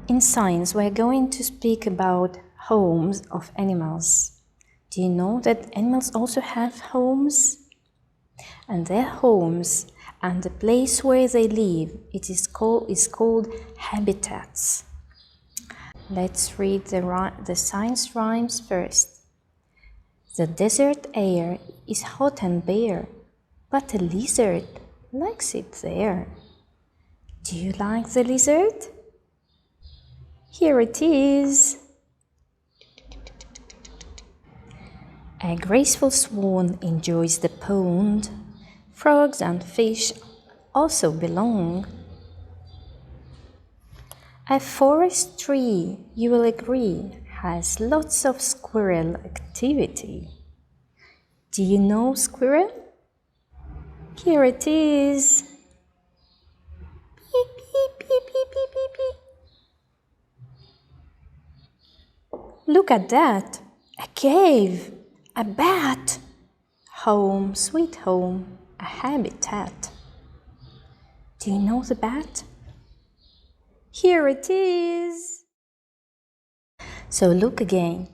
In science, we're going to speak about homes of animals. Do you know that animals also have homes? And their homes and the place where they live, it is called habitats. Let's read the science rhymes first. The desert air is hot and bare, but a lizard likes it there. Do you like the lizard? Here it is. A graceful swan enjoys the pond. Frogs and fish also belong. A forest tree, you will agree, has lots of squirrel activity. Do you know squirrel? Here it is. Beep, beep, beep, beep, beep, beep, beep. Look at that. A cave, a bat. Home, sweet home, a habitat. Do you know the bat? Here it is. So look again.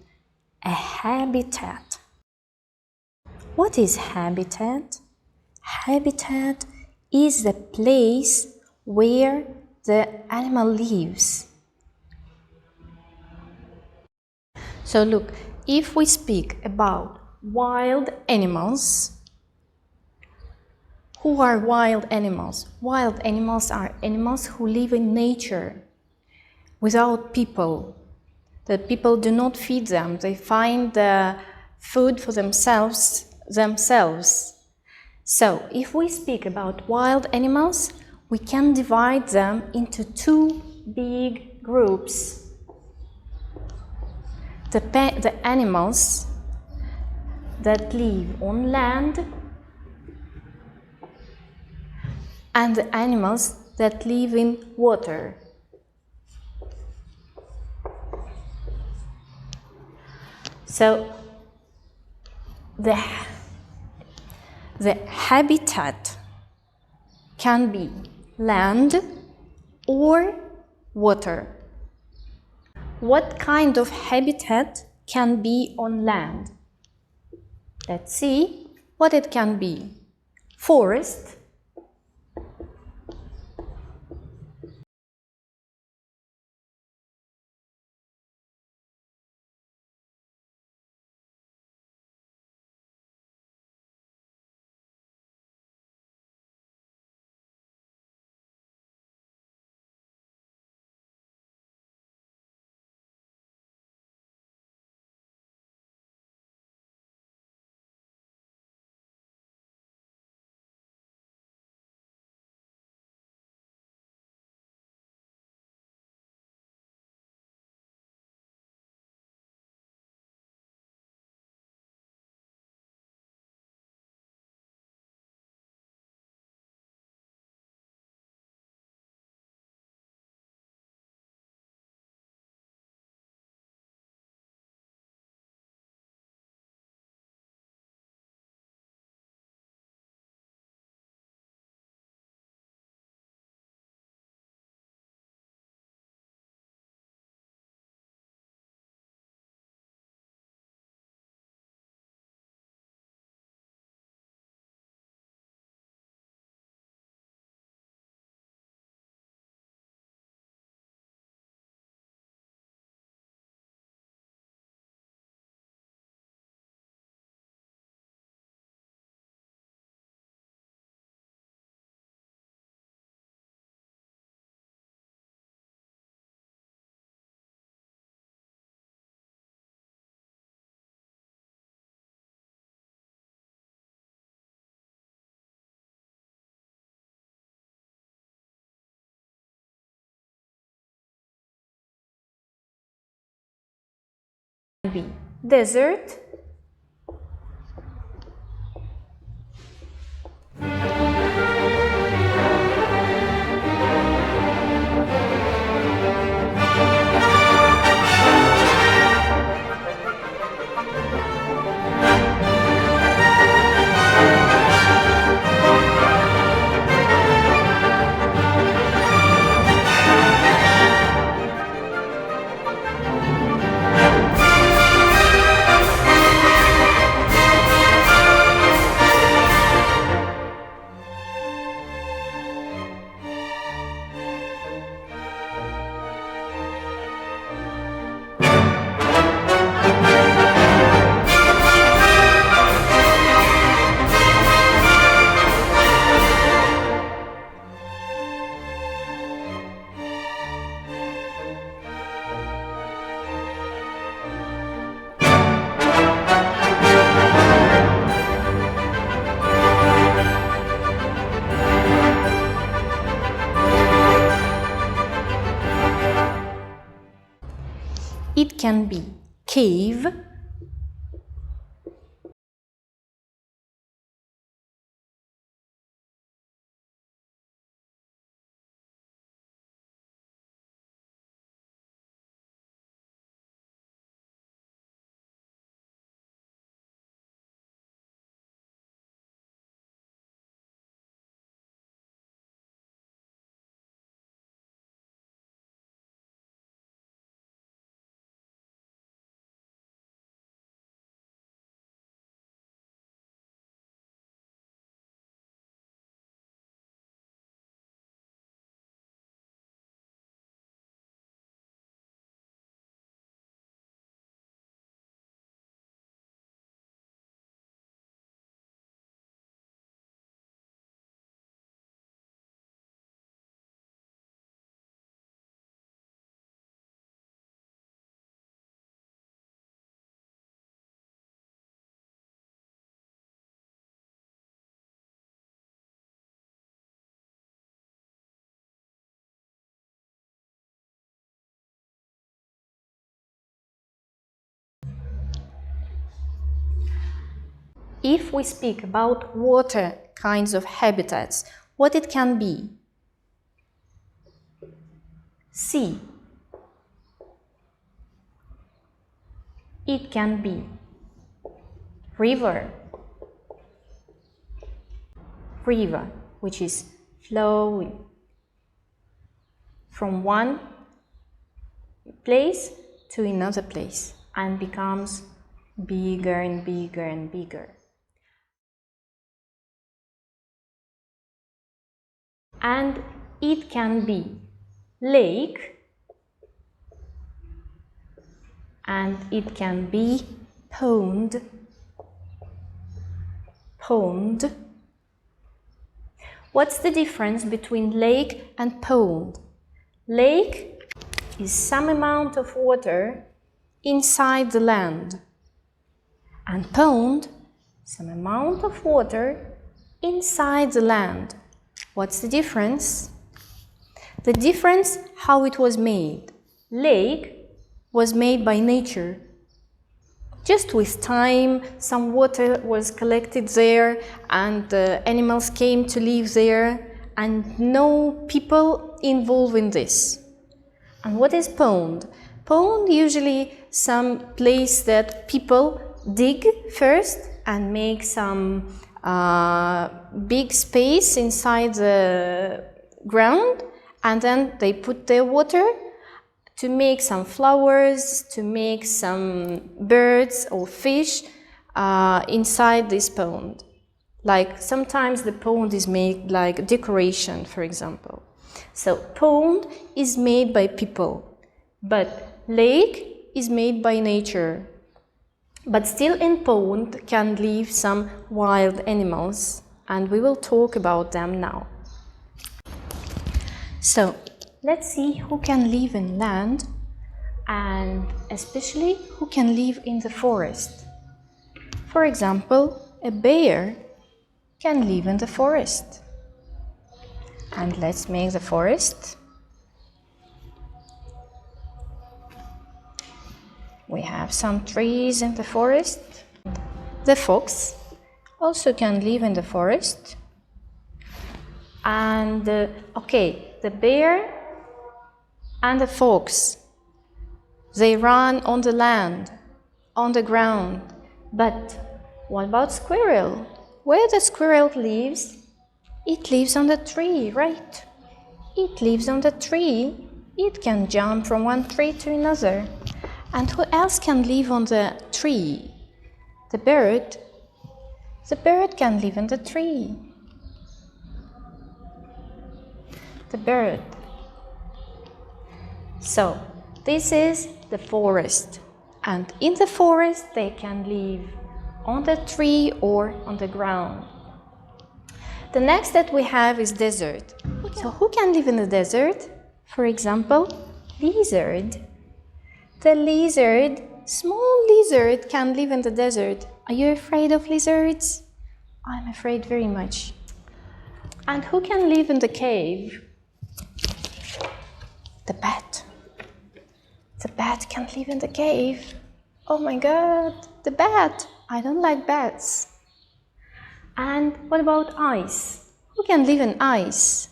A habitat. What is habitat? Habitat is the place where the animal lives. So look, if we speak about wild animals, who are wild animals? Wild animals are animals who live in nature without people. The people do not feed them. They find the food for themselves. So, if we speak about wild animals, we can divide them into two big groups. The animals that live on land and the animals that live in water. So, the habitat can be land or water. What kind of habitat can be on land? Let's see what it can be. Forest, be desert, can be cave, If we speak about water kinds of habitats, what it can be? Sea. It can be river. River, which is flowing from one place to another place and becomes bigger and bigger and bigger. And it can be lake, and it can be pond. Pond. What's the difference between lake and pond? Lake is some amount of water inside the land, and pond, some amount of water inside the land. What's the difference? The difference, how it was made. Lake was made by nature. Just with time, some water was collected there and animals came to live there, and no people involved in this. And what is pond? Pond usually some place that people dig first and make some big space inside the ground, and then they put their water to make some flowers, to make some birds or fish inside this pond. Like sometimes the pond is made like decoration, for example. So pond is made by people, but lake is made by nature. But still in pond can live some wild animals, and we will talk about them now. So let's see who can live in land, and especially who can live in the forest. For example, a bear can live in the forest. And let's make the forest. We have some trees in the forest. The fox also can live in the forest. And the bear and the fox, they run on the land, on the ground. But what about squirrel? Where the squirrel lives? It lives on the tree, right? It lives on the tree. It can jump from one tree to another. And who else can live on the tree? The bird. The bird can live in the tree. The bird. So, this is the forest. And in the forest, they can live on the tree or on the ground. The next that we have is desert. So, who can live in the desert? For example, lizard. The lizard, small lizard, can live in the desert. Are you afraid of lizards? I'm afraid very much. And who can live in the cave? The bat. The bat can live in the cave. Oh my god, the bat! I don't like bats. And what about ice? Who can live in ice?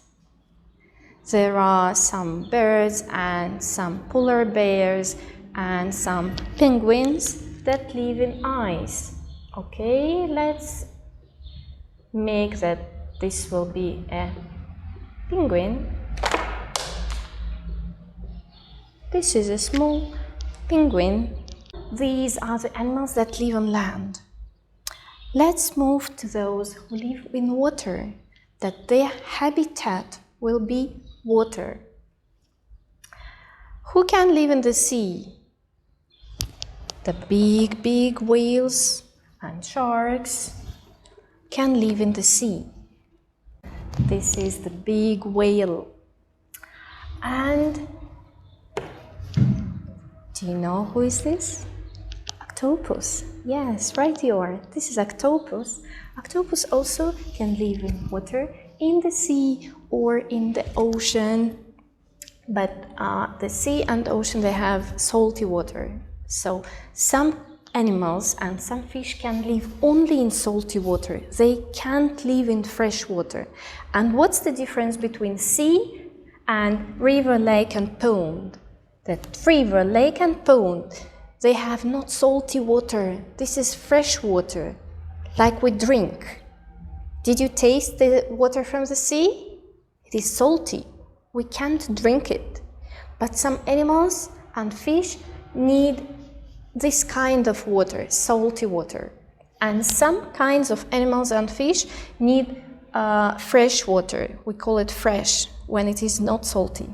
There are some birds and some polar bears and some penguins that live in ice. Okay, let's make that this will be a penguin. This is a small penguin. These are the animals that live on land. Let's move to those who live in water, that their habitat will be water. Who can live in the sea? The big whales and sharks can live in the sea. This is the big whale. And do you know who is this? Octopus. Yes, right you are. This is octopus. Octopus also can live in water, in the sea or in the ocean. But the sea and ocean, they have salty water. So some animals and some fish can live only in salty water. They can't live in fresh water. And what's the difference between sea and river, lake and pond? That river, lake and pond, they have not salty water. This is fresh water, like we drink. Did you taste the water from the sea? It is salty. We can't drink it. But some animals and fish need this kind of water, salty water. And some kinds of animals and fish need fresh water. We call it fresh when it is not salty.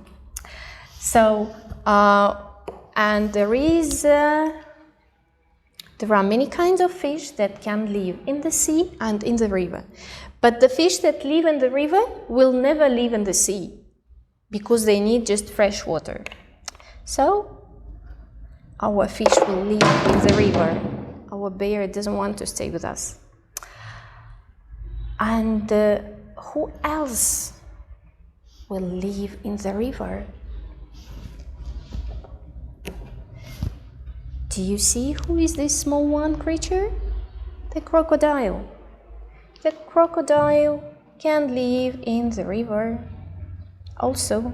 So, and there are many kinds of fish that can live in the sea and in the river. But the fish that live in the river will never live in the sea because they need just fresh water. So, our fish will live in the river. Our bear doesn't want to stay with us. And who else will live in the river? Do you see who is this small one creature? The crocodile. The crocodile can live in the river. Also,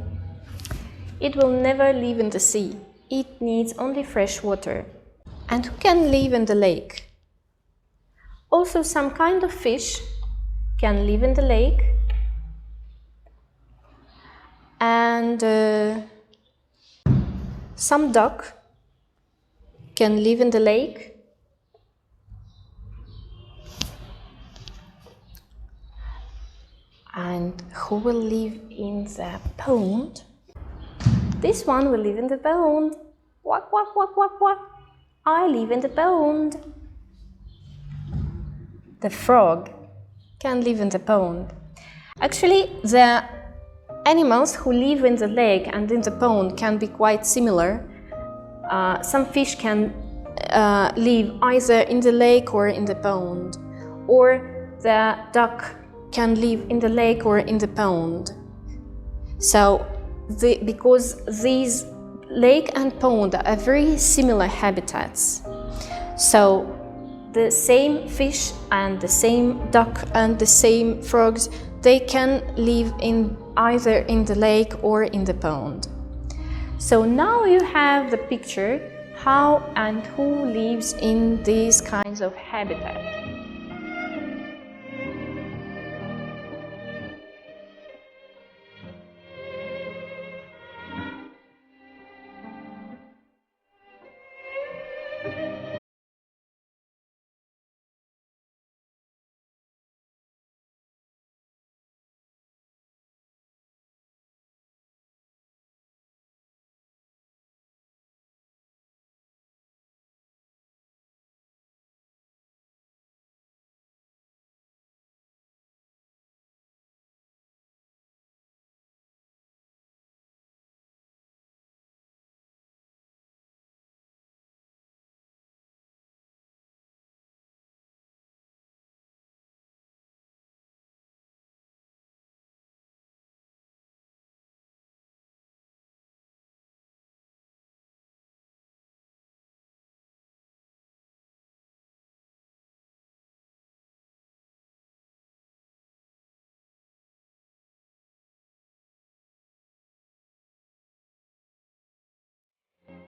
it will never live in the sea. It needs only fresh water. And who can live in the lake? Also, some kind of fish can live in the lake. And some duck can live in the lake. And who will live in the pond? This one will live in the pond. Quack, quack, quack, quack, quack. I live in the pond. The frog can live in the pond. Actually, the animals who live in the lake and in the pond can be quite similar. Some fish can live either in the lake or in the pond, or the duck can live in the lake or in the pond. So, because these lake and pond are very similar habitats, so the same fish and the same duck and the same frogs, they can live in either in the lake or in the pond. So now you have the picture how and who lives in these kinds of habitat.